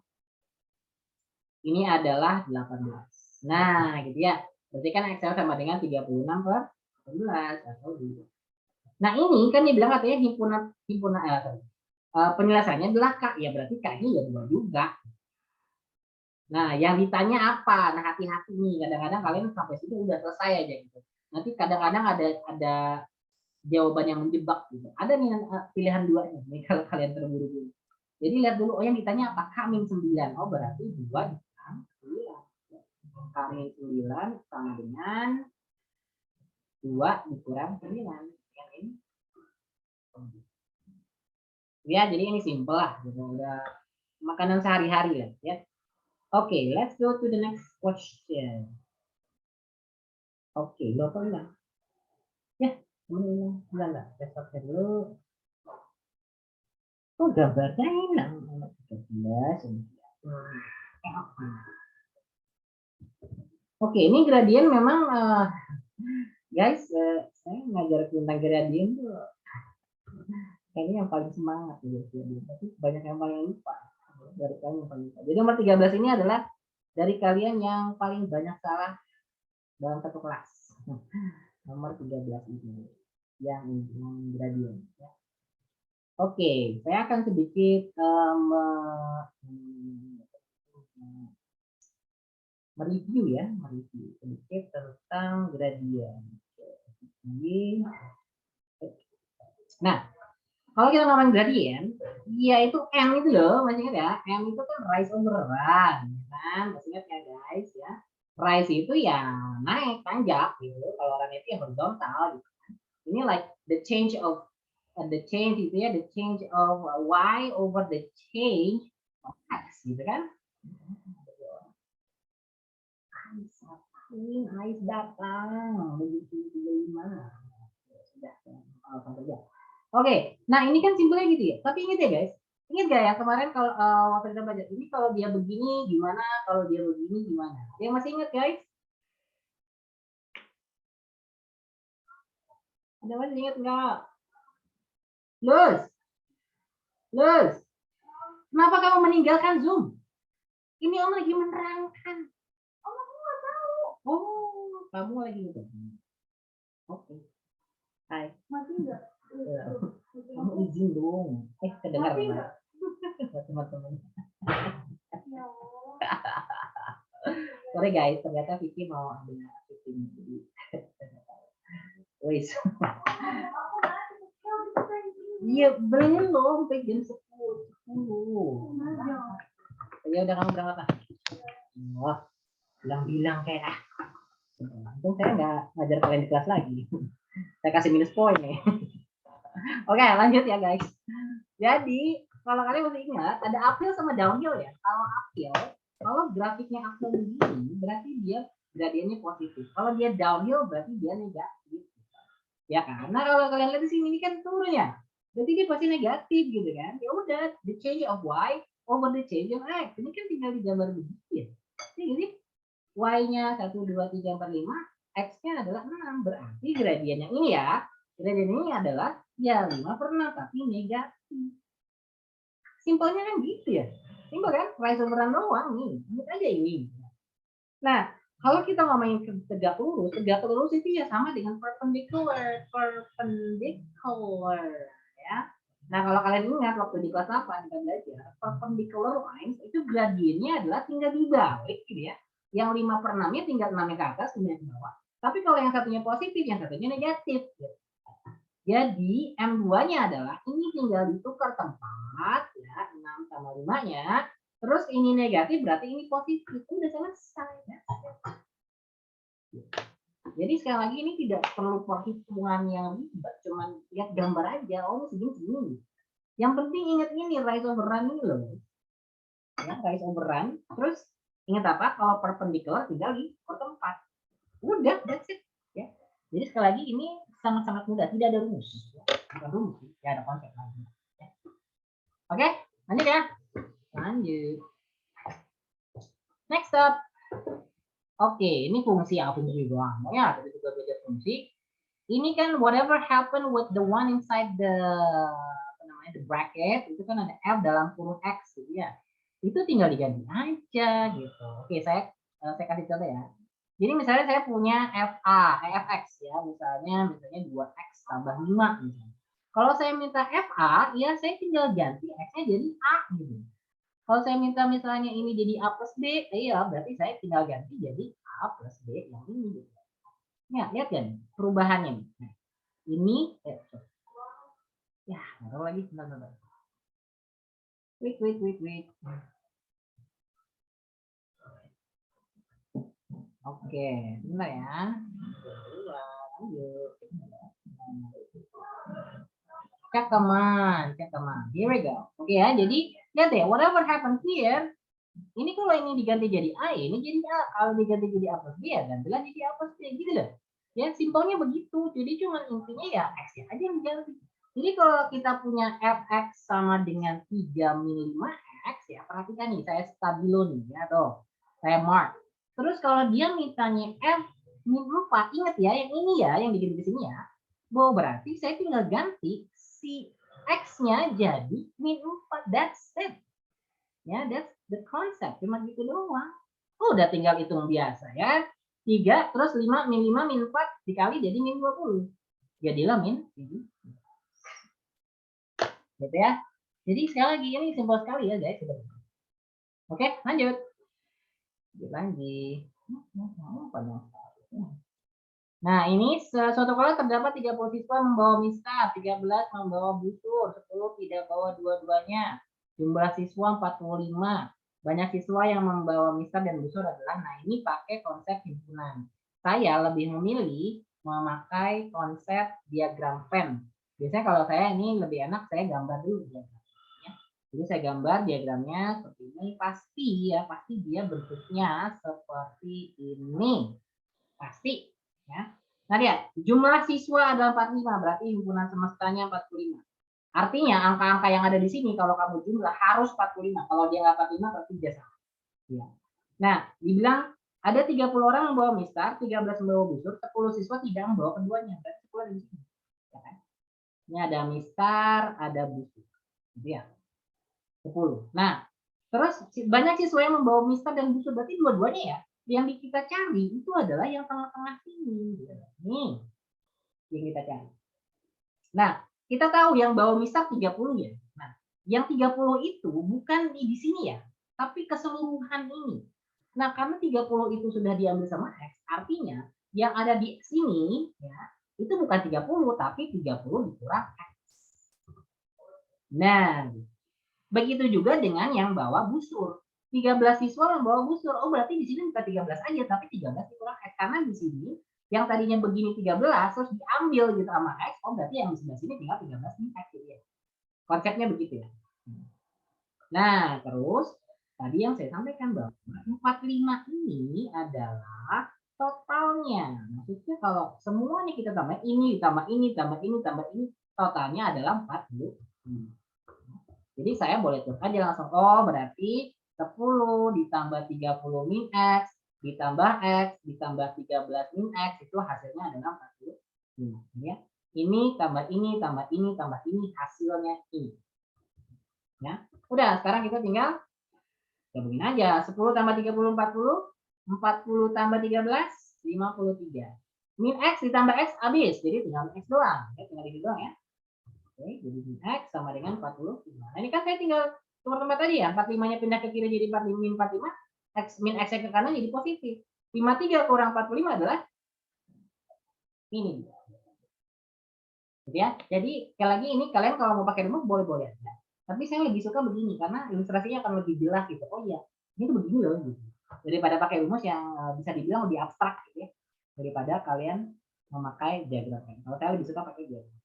Ini adalah 18. Nah, gitu ya. Berarti kan X sama dengan 36 per 18 atau 2. Nah, ini kan dibilang katanya himpunan penjelasannya adalah K. Ya berarti K-nya ya 2 juga. Nah, yang ditanya apa? Nah, hati-hati nih. Kadang-kadang kalian sampai situ udah selesai aja gitu. Nanti kadang-kadang ada jawaban yang menjebak gitu. Ada nih pilihan dua nih kalau kalian terburu-buru. Jadi lihat dulu, oh yang ditanya apa? K-9. Oh berarti 2 dikurang 9. K-9 sama dengan 2 dikurang 9. Yang ini. Ya, jadi ini simple lah. Gitu. Udah makanan sehari-hari lah ya. Oke, let's go to the next question. Oke, lo apa bilang? Ya, enggak. Besok dulu. Oh, gambarnya hilang. 13. Oke, ini gradien memang, guys, saya ngajar tentang gradien tuh kayaknya yang paling semangat gitu. Tapi banyak yang paling lupa. Dari kalian yang paling lupa. Jadi nomor 13 ini adalah dari kalian yang paling banyak salah dalam satu kelas. Nomor 13 ini yang gradien ya. Oke, saya akan sedikit mereview sedikit tentang gradien. Nah, kalau kita ngomongin gradien, ya itu M itu loh, masih ingat ya? M itu kan rise over run, kan? Masih ingat ya guys ya? Rise itu ya naik, tanjak gitu. Kalau run itu ya horizontal gitu. Ini like the change itu ya, the change of y over the change of x gitu kan? Ais datang begitu 35. Sudah. Oke, nah ini kan simpelnya gitu ya. Tapi ingat ya guys, ingat gak ya kemarin kalau waktu kita baca ini kalau dia begini gimana, kalau dia begini gimana? Dia masih ingat guys? Ada masih ingat nggak? Luz, kenapa kamu meninggalkan Zoom? Ini Om lagi menerangkan. Om aku nggak tahu. Oh, kamu lagi gitu. Oke. Hai. Masih enggak? Kamu izin dong. Kedengar nggak? Teman-teman. Sorry guys, ternyata Vicky mau ambil Vicky jadi. Wis. Iya belum, jam 10. Ya udah kamu berangkat lah. Wah, bilang kayak untung saya nggak ngajar kalian di kelas lagi. Saya kasih minus poin nih. Oke, lanjut ya guys. Jadi kalau kalian masih ingat ada uphill sama downhill ya. Kalau uphill, kalau grafiknya uphill begini, berarti dia gradiennya positif. Kalau dia downhill berarti dia negatif. Ya kan? Nah kalau kalian lihat di sini ini kan turun ya. Jadi dia pasti negatif gitu kan. Ya udah, the change of y over the change of x. Ini kan tinggal digambar begitu ya. Jadi y-nya 1, 2, 3, 4, 5, x-nya adalah 6. Berarti gradien yang ini ya. Gradien ini adalah ya 5/6 tapi negatif. Simpelnya kan gitu ya. Simpel kan? Rise over run doang nih. Ingat aja ini. Nah, kalau kita ngomongin tegak lurus itu ya sama dengan perpendicular ya. Nah, kalau kalian ingat waktu di kelas 8 kita belajar, perpendicular lines itu gradiennya adalah tinggal dibalik gitu ya. Yang 5/6-nya tinggal 6-nya ke atas, 9-nya ke bawah. Tapi kalau yang satunya positif, yang satunya negatif. Gitu. Jadi M2-nya adalah ini tinggal ditukar tempat ya, 6 sama 5-nya. Terus ini negatif berarti ini positif. Udah selesai ya. Jadi sekali lagi ini tidak perlu perhitungan yang ribet, cuman lihat gambar aja. Oh, segini. Yang penting ingat ini rise over run ini loh. Ya, rise over run. Terus ingat apa? Kalau perpendicular tinggal di tempat. Udah, that's it. Ya. Jadi sekali lagi ini sangat-sangat mudah, tidak ada rumus. Bukan rumus, ya ada konsep lagi. Ya. Oke, lanjut ya. Lanjut. Next up. Oke, ini fungsi doang. Ya, kita juga belajar fungsi. Ini kan whatever happen with the one inside the the bracket, itu kan ada F dalam kurung X gitu ya. Itu tinggal diganti aja gitu. Oke, saya kasih contoh ya. Jadi misalnya saya punya fx ya, misalnya 2x tambah 5 misalnya. Kalau saya minta fa, ya saya tinggal ganti x-nya jadi a gitu. Kalau saya minta misalnya ini jadi A plus B, iya berarti saya tinggal ganti jadi A plus B yang ini. Ya, lihat kan perubahannya nih. Nah, ini, ya, taruh lagi, bentar. Wait. Oke, bentar ya. Lanjut. Cakaman. Here we go. Oke ya, jadi lihat deh, whatever happen here, ini kalau ini diganti jadi A, ini jadi A. Kalau diganti jadi A plus B, ya gantilah jadi A plus B, gitu loh. Ya, simpelnya begitu. Jadi cuma intinya ya X aja yang diganti. Jadi kalau kita punya fx sama dengan 3 min 5x, ya perhatikan nih, saya stabilo nih, ya tuh. Saya mark. Terus kalau dia mintanya f min 4, ingat ya, yang ini ya, yang diganti di sini ya. Bahwa berarti saya tinggal ganti si X-nya jadi min 4, that's it. Ya, that's the concept, cuma gitu doang. Oh, udah tinggal hitung biasa ya. 3 terus 5 min 4 dikali jadi min 20. Jadilah min 7. Gitu ya. Jadi sekali lagi ini simpel sekali ya guys. Oke, lanjut. Lanjut. Nah, ini suatu kala terdapat 30 siswa membawa mistar, 13 membawa busur, 10 tidak bawa dua-duanya. Jumlah siswa 45. Banyak siswa yang membawa mistar dan busur adalah, nah ini pakai konsep himpunan. Saya lebih memilih memakai konsep diagram Venn. Biasanya kalau saya ini lebih enak saya gambar dulu diagramnya. Jadi saya gambar diagramnya seperti ini, pasti dia bentuknya seperti ini. Pasti ya. Nah, lihat, jumlah siswa adalah 45, berarti himpunan semestanya 45. Artinya angka-angka yang ada di sini kalau kamu jumlah harus 45. Kalau dia nggak 45 berarti dia salah. Ya. Nah, dibilang ada 30 orang membawa mistar, 13 membawa busur, 10 siswa tidak membawa keduanya. Berarti 10 di sini. Ya kan? Ini ada mistar, ada busur. Gitu ya. 10. Nah, terus banyak siswa yang membawa mistar dan busur, berarti dua-duanya ya. Yang kita cari itu adalah yang tengah-tengah sini. Nih, yang kita cari. Nah, kita tahu yang bawa mistar 30 ya. Nah, yang 30 itu bukan di sini ya, tapi keseluruhan ini. Nah, karena 30 itu sudah diambil sama X, artinya yang ada di sini ya, itu bukan 30 tapi 30 dikurang X. Nah, begitu juga dengan yang bawa busur. 13 siswa membawa busur. Oh, berarti di sini bukan 13 aja, tapi 13 dikurang X. Karena di sini yang tadinya begini 13 terus diambil gitu sama X, oh berarti yang di sebelah sini tinggal 13 min X gitu ya. Konsepnya begitu ya. Nah, terus tadi yang saya sampaikan bahwa 45 ini adalah totalnya. Maksudnya kalau semuanya kita tambah ini, tambah ini, tambah ini, tambah ini, totalnya adalah 40. Jadi saya boleh tulis aja langsung, oh berarti 10 ditambah 30 min X ditambah X ditambah 13 min X itu hasilnya adalah 45. Ya. Ini tambah ini tambah ini tambah ini hasilnya ini. Ya. Udah, sekarang kita tinggal gabungin aja. 10 tambah 30 40, 40 tambah 13 53. Min X ditambah X habis, jadi tinggal X doang. Ya, tinggal di doang ya. Oke, jadi min X sama dengan 45. Nah, ini kan saya tinggal tukar tempat tadi ya. 45-nya pindah ke kiri jadi 45 min 45. X min X ke kanan jadi positif. 53 kurang 45 adalah ini. Gitu ya. Jadi sekali lagi ini kalian kalau mau pakai rumus boleh-boleh aja. Tapi saya lebih suka begini karena ilustrasinya akan lebih jelas gitu. Oh iya, ini tuh begini loh gitu. Daripada pakai rumus yang bisa dibilang lebih abstrak gitu ya. Daripada kalian memakai diagram. Kalau saya lebih suka pakai diagram.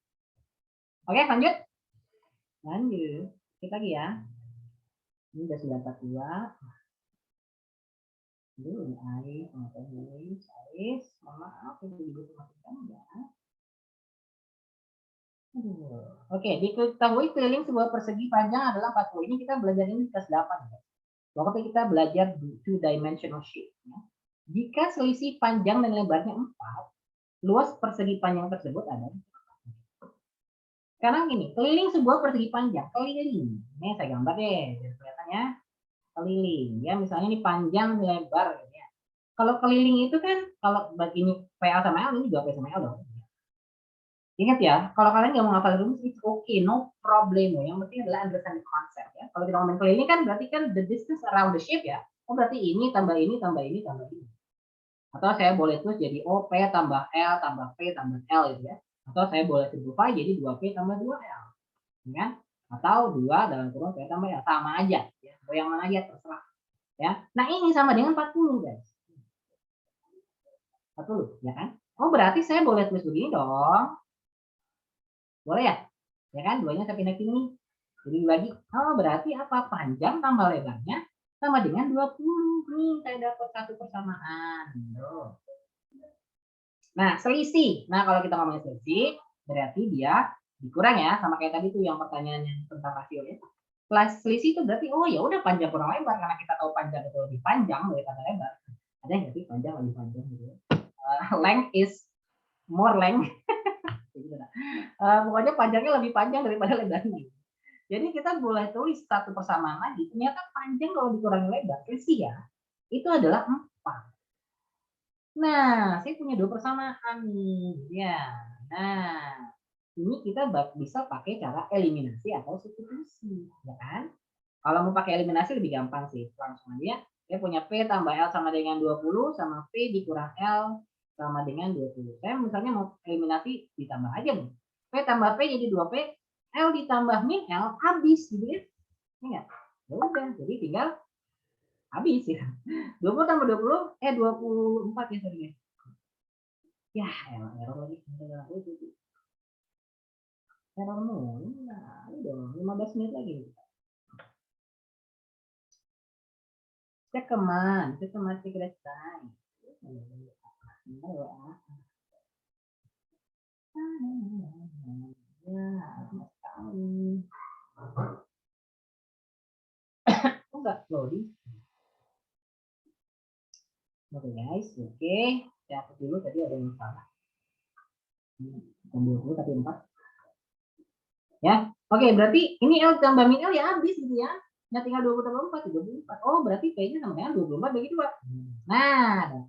Oke, lanjut. Lanjut. Kita lagi ya. Ini udah 942. Ini Ais, Ais, mohon maaf itu dimatikan ya. Oke, diketahui keliling sebuah persegi panjang adalah 40. Ini kita belajar ini kelas 8 ya. Waktu kita belajar two dimensional shape ya. Jika selisih panjang dan lebarnya 4, luas persegi panjang tersebut adalah. Sekarang ini, keliling sebuah persegi panjang, keliling. Ini saya gambar deh, biar kelihatannya. Keliling ya, misalnya ini panjang lebar ya. Kalau keliling itu kan kalau begini PL sama L ini juga P sama L dong. Ingat ya, kalau kalian nggak mau ngapal rumus, it's okay, no problem. Yang penting adalah understand the concept ya. Kalau kita ngomongin keliling kan berarti kan the distance around the shape ya. Oh berarti ini tambah ini tambah ini tambah ini. Atau saya boleh tulis jadi OP tambah L tambah P tambah L gitu ya. Atau saya boleh simplify jadi 2P tambah 2L. Ya. Atau 2 dalam kurung P tambah L. Sama aja. Ya. Mau yang mana aja terserah. Ya. Nah ini sama dengan 40 guys. 40 ya kan. Oh berarti saya boleh tulis begini dong. Boleh ya? Ya kan? Duanya saya pindah sini. Jadi dibagi. Oh berarti apa? Panjang tambah lebarnya sama dengan 20. Nih saya dapat satu persamaan. Nah, selisih. Nah, kalau kita ngomongin selisih, berarti dia dikurang ya, sama kayak tadi tuh yang pertanyaannya tentang rasio ya. Selisih itu berarti oh ya udah panjang kurang lebar karena kita tahu panjang itu lebih panjang daripada lebar. Ada yang ngerti panjang lebih panjang gitu ya. Length is more length. Pokoknya panjangnya lebih panjang daripada lebarnya. Jadi kita boleh tulis satu persamaan lagi. Ternyata panjang kalau dikurangi lebar, selisih ya, itu adalah 4. Nah, saya punya 2 persamaan nih. Ya. Nah, ini kita bisa pakai cara eliminasi atau substitusi, ya kan? Kalau mau pakai eliminasi lebih gampang sih. Langsung aja. Saya punya P tambah L sama dengan 20 sama P dikurang L sama dengan 20. Saya misalnya mau eliminasi ditambah aja nih. P tambah P jadi 2P, L ditambah min L habis gitu ya. Ini enggak? Ya udah, jadi tinggal habis ya. 20 tambah 20, 24 ya sorry. Ya, error lagi. Error mulu. Nah, dong, 15 menit lagi. Check command, systematic time. Enggak loading. Oke guys, oke. Saya hapus dulu tadi ada yang salah. Bukan 20 tapi 4. Ya, oke berarti ini L tambah min L ya habis gitu ya. Nah tinggal 20 tambah 4, 24. Oh berarti P-nya sama dengan 24 bagi 2. Nah,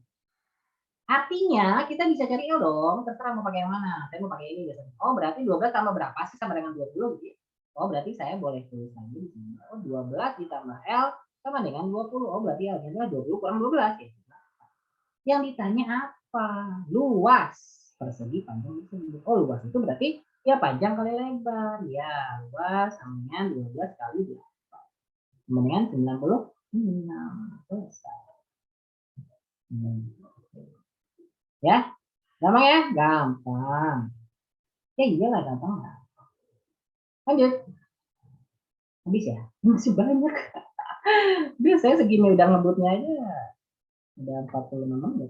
artinya kita bisa cari L dong, terserah mau pakai yang mana. Saya mau pakai ini biasanya. Oh berarti 12 tambah berapa sih sama dengan 20 gitu ya. Oh berarti saya boleh tulis lagi di sini. Oh 12 ditambah L sama dengan 20. Oh berarti L-nya adalah 20 kurang 12 ya. Yang ditanya apa? Luas persegi panjang persegi. Oh luas itu berarti ya panjang kali lebar. Ya luas sama dengan 12 kali 8. Sama dengan 96. Selesai. Ya, gampang ya? Gampang. Ya iyalah gampang lah. Lanjut. Habis ya? Masih banyak. Biar saya segini udah ngebutnya aja. Udah 45 menit.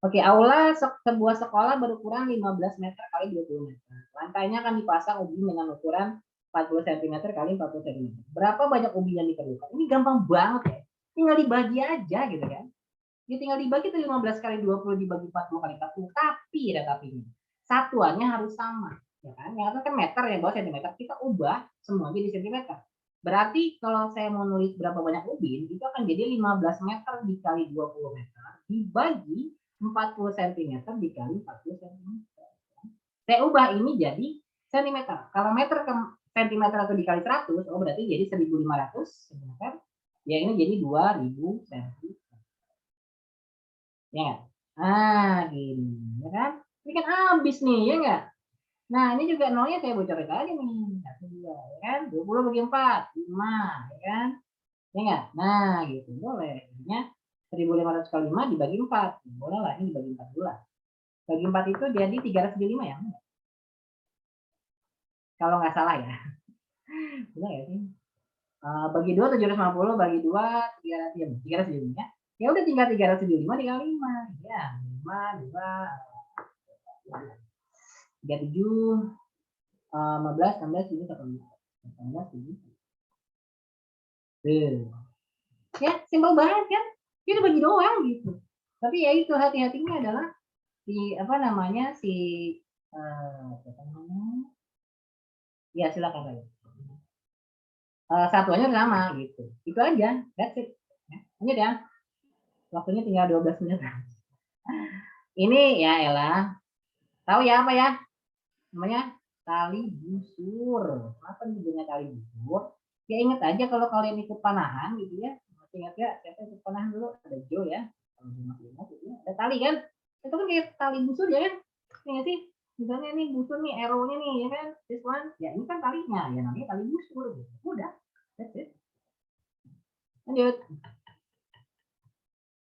Oke, aula sebuah sekolah berukuran 15 meter kali 20 meter. Lantainya akan dipasang ubi dengan ukuran 40 cm kali 40 cm. Berapa banyak ubi yang diperlukan? Ini gampang banget ya. Tinggal dibagi aja gitu kan. Ya tinggal dibagi tuh 15 kali 20 dibagi 40 kali 40. Tapi ada tapinya. Satuannya harus sama. Ya kan? Yang atas kan meter ya, bawah cm. Kita ubah semuanya di cm. Berarti kalau saya mau nulis berapa banyak ubin, itu akan jadi 15 meter dikali 20 meter dibagi 40 cm dikali 40 cm. Saya ubah ini jadi cm. Kalau meter ke cm atau dikali 100, oh berarti jadi 1500 cm. Ya ini jadi 2000 cm. Ya. Ah, gini, ya kan? Ini kan habis nih, ya enggak? Nah, ini juga nolnya saya bocorin tadi nih. 1, 2, ya kan? 20 bagi 4, 5, ya kan? Ya enggak? Nah, gitu. Boleh. Artinya 1500 kali 5 dibagi 4. Boleh lah, ini dibagi 14. Bagi 4 itu jadi 375 ya? Kalau nggak salah ya. Benar ya sih? Bagi 2 750, bagi 2 375 ya. Ya udah tinggal 375 dikali 5. Ya, 5, 2, 37, 15, 16, 17, 18, 19. Ya, simpel banget kan? Itu bagi doang gitu. Tapi ya itu hati-hatinya adalah si apa namanya si ya silakan aja. Satuannya sama gitu. Itu aja. That's it. Lanjut ya. Waktunya tinggal 12 menit. Ini ya elah. Tahu ya apa ya? Namanya tali busur. Apa judulnya tali busur? Ya ingat aja kalau kalian ikut panahan gitu ya. Masih ingat ya? Siapa ikut panahan dulu? Ada Jo ya. Kalau masih ingat gitu ya. Ada tali kan? Itu kan kayak tali busur ya kan? Ingat sih? Misalnya ini busur nih, arrow-nya nih ya kan? This one. Ya ini kan talinya. Ya namanya tali busur. Gitu. Udah. That's it. Lanjut.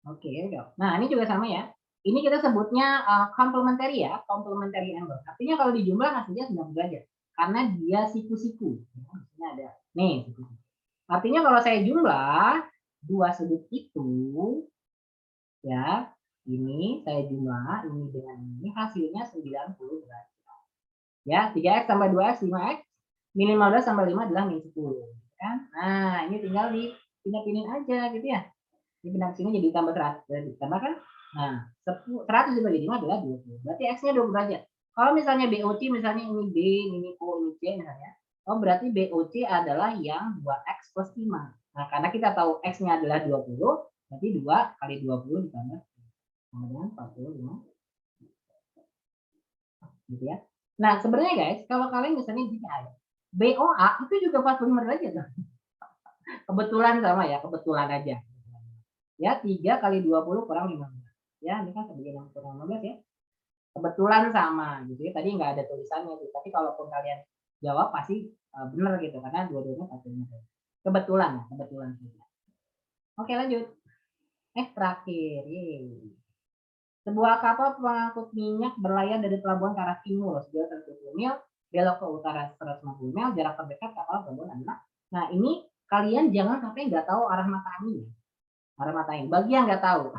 Oke, nah ini juga sama ya. Ini kita sebutnya complementary ya, complementary angle. Artinya kalau dijumlah hasilnya 90 derajat. Karena dia siku-siku. Ya, misalnya ada, nih siku-siku. Artinya kalau saya jumlah dua sudut itu, ya, ini saya jumlah, ini dengan ini, hasilnya 90 derajat. Ya, 3x tambah 2x, 5x, min 15 tambah 5 adalah min 10. Kan? Nah, ini tinggal dipindah-pindahin aja gitu ya. Dipindah sini jadi tambah 100, ditambah kan? Nah, 100 dibagi 5 adalah 20. Berarti X-nya 20 derajat. Kalau misalnya BOC, misalnya ini B, ini O, ini C misalnya. Oh, berarti BOC adalah yang 2X plus 5. Nah, karena kita tahu X-nya adalah 20, berarti 2 kali 20 ditambah sama dengan 45. Gitu ya. Nah, sebenarnya guys, kalau kalian misalnya gini aja, BOA itu juga 45 derajat. Kebetulan sama ya, kebetulan aja. Ya, 3 kali 20 kurang 15. Ya, ini kan sebagai 6 kurang 15 ya. Kebetulan sama gitu ya. Tadi nggak ada tulisannya tuh. Tapi kalaupun kalian jawab pasti benar gitu karena dua-duanya pasti benar. Kebetulan, kebetulan. Oke, lanjut. Terakhir. Yeay. Sebuah kapal pengangkut minyak berlayar dari pelabuhan ke arah timur sejauh 120 mil, belok ke utara 150 mil, jarak terdekat kapal pelabuhan adalah. Nah, ini kalian jangan sampai nggak tahu arah mata angin. Arah mata angin. Bagi yang nggak tahu.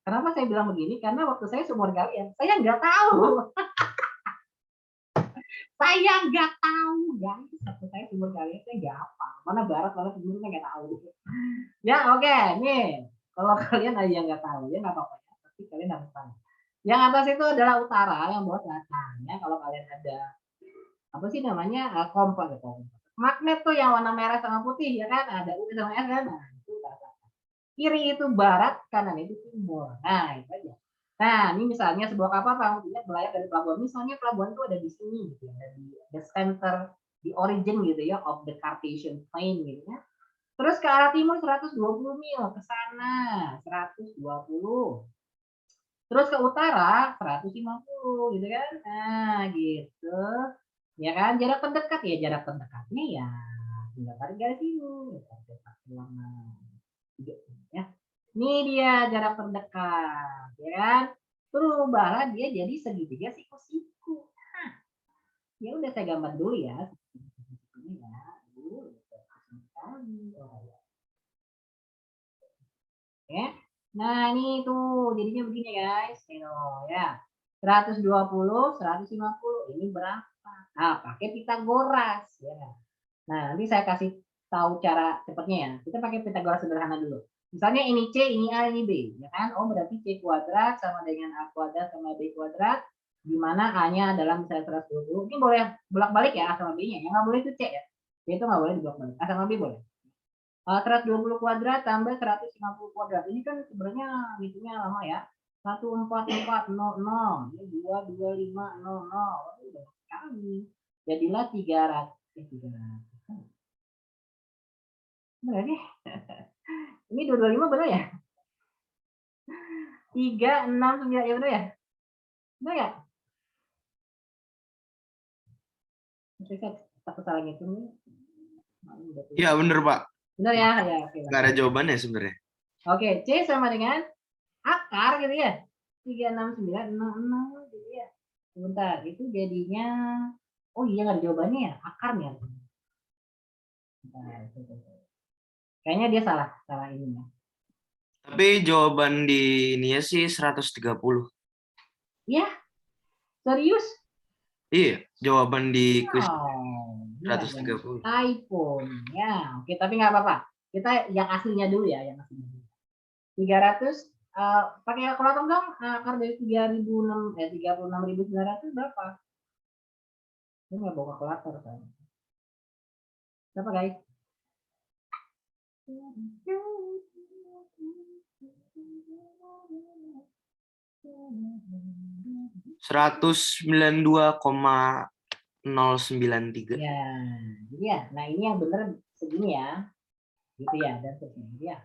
Kenapa saya bilang begini? Karena waktu saya seumur kalian, saya nggak tahu. Saya nggak tahu, guys. Waktu saya seumur kalian, saya nggak apa. Mana barat, mana timur, saya nggak tahu. Ya, oke. Nih, kalau kalian ada yang nggak tahu, ya nggak apa-apa. Tapi kalian harus tahu. Yang atas itu adalah utara, yang bawah selatan. Ya, kalau kalian ada apa sih namanya kompas gitu. Magnet tuh yang warna merah sama putih, ya kan? Ada U sama S kan? Nah, itu utara. Kiri itu barat, kanan itu timur. Nah, itu aja. Nah, ini misalnya sebuah kapal pengangkut minyak berlayar dari pelabuhan. Misalnya pelabuhan itu ada di sini, gitu ya, di the center, di origin gitu ya, of the Cartesian plane gitu ya. Terus ke arah timur 120 mil ke sana, 120. Terus ke utara 150 gitu kan. Nah, gitu. Ya kan, jarak terdekat ya, jarak terdekatnya ya tinggal tarik garis ini, warna ya. Ini dia jarak terdekat, ya kan? Berubahlah dia jadi segitiga siku-siku. Nah, ya udah saya gambar dulu ya. Ini ya, Oke. Nah, ini tuh jadinya begini guys. Ya. 120, 150. Ini berapa? Nah, pakai Pitagoras ya. Nah, nanti saya kasih tahu cara cepatnya ya. Kita pakai Pitagoras sederhana dulu. Misalnya ini C, ini A, ini B, ya kan? Oh, berarti C kuadrat sama dengan A kuadrat sama B kuadrat, di mana A-nya adalah misalnya 120. Ini boleh bolak-balik ya A sama B-nya. Yang nggak boleh itu C ya. C itu nggak boleh dibolak-balik. A sama B boleh. 120 kuadrat tambah 150 kuadrat. Ini kan sebenarnya hitungnya lama ya. 14400, ini 22500. Udah sekali. Jadilah 300. 300. Benar ya? Ini 225 benar ya? 369 ya benar ya? Benar ya? Saya takut salah ngitung. Ya bener Pak. Benar ya? Ya, oke. Nggak ada jawabannya sebenarnya. Oke, C sama dengan akar gitu ya. 36966 gitu ya. Sebentar, itu jadinya oh iya nggak ada jawabannya ya, akarnya. Nah, kayaknya dia salah ini ya. Tapi jawaban di ini sih 130. Ya, serius? Iya, jawaban di quiz Oh, 130. typo. Ya, oke, tapi nggak apa-apa. Kita yang aslinya dulu ya, yang aslinya dulu. 300 pakai kalkulator dong, akar dari 36.900 berapa? Ini nggak bawa kalkulator kan? Berapa guys? 192,093. Ya, jadi ya. Nah ini yang benar segini ya, gitu ya, dan seterusnya. Gitu ya.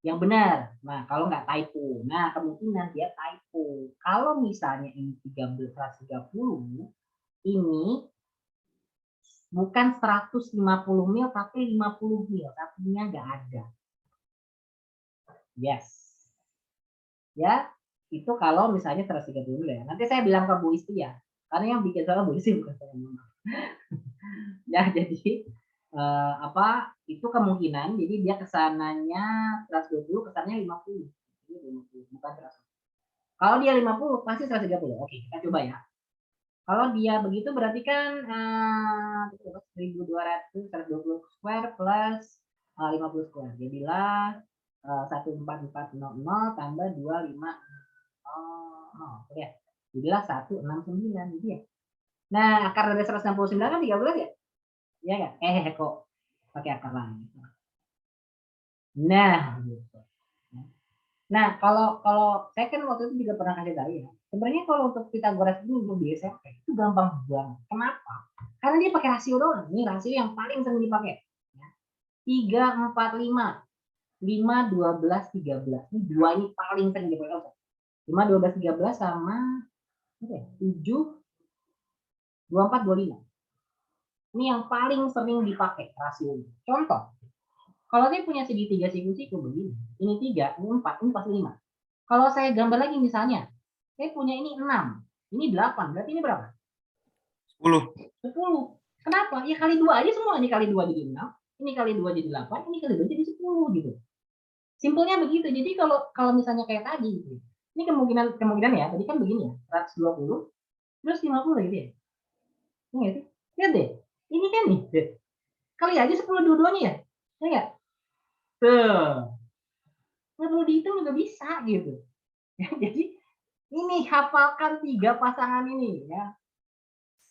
Yang benar. Nah kalau nggak typo, nah kemungkinan dia typo. Kalau misalnya ini 1330, ini bukan 150 mil tapi 50 mil, satunya nggak ada. Yes. Ya, itu kalau misalnya 130 mil ya. Nanti saya bilang ke Bu Isti ya. Karena yang bikin salah Bu Isti bukan saya. Ya, jadi apa itu kemungkinan jadi dia kesananya 120, kesannya 50. Jadi 50, bukan 100. Kalau dia 50 pasti 130. Oke, kita coba ya. Kalau dia begitu berarti kan 1200 120 square plus 50 square. Jadilah 14400 tambah 250. Ya. Jadilah 169 gitu ya. Nah, akar dari 169 kan 13 ya? Iya enggak? Kok pakai akar lain. Nah, gitu. Nah, kalau saya kan waktu itu juga pernah kasih tahu ya. Sebenarnya kalau untuk Pythagoras ini untuk di SMP itu gampang banget. Kenapa? Karena dia pakai rasio doang. Ini rasio yang paling sering dipakai. 3, 4, 5. 5, 12, 13. Ini dua ini paling sering dipakai. 5, 12, 13 sama 7, 24, 25. Ini yang paling sering dipakai rasionya. Contoh, kalau saya punya segitiga siku-siku begini, ini 3, ini 4, ini pasti 5. Kalau saya gambar lagi misalnya, saya punya ini 6, ini 8, berarti ini berapa? 10. 10. Kenapa? Ya kali 2 aja semua. Ini kali 2 jadi 6, ini kali 2 jadi 8, ini kali 2 jadi 10 gitu. Simpelnya begitu. Jadi kalau misalnya kayak tadi gitu. Ini kemungkinan ya, tadi kan begini ya, 120 terus 50 gitu ya. Ini sih? Lihat deh. Ini kan nih, kali aja 10 dua-duanya ya. Ya enggak? Tuh. Nggak perlu dihitung juga bisa gitu. Ya, jadi ini hafalkan 3 pasangan ini ya.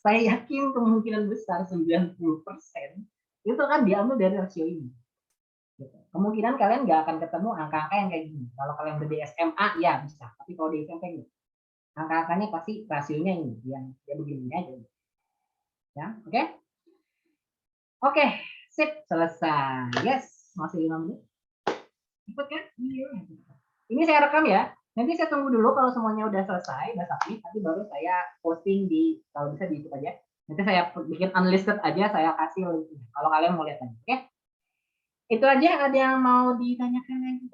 Saya yakin kemungkinan besar 90% itu kan diambil dari rasio ini. Gitu. Kemungkinan kalian nggak akan ketemu angka-angka yang kayak gini. Kalau kalian udah di SMA ya bisa, tapi kalau di SMP ini angka-angkanya pasti rasionya ini yang ya begini aja. Ya, oke? Oke, sip, selesai. Yes, masih 5 menit. Cepet kan? Iya. Ini saya rekam ya. Nanti saya tunggu dulu kalau semuanya udah selesai, udah submit, nanti baru saya posting di, kalau bisa di YouTube aja. Nanti saya bikin unlisted aja, saya kasih linknya. Kalau kalian mau lihat lagi, oke? Itu aja. Ada yang mau ditanyakan lagi?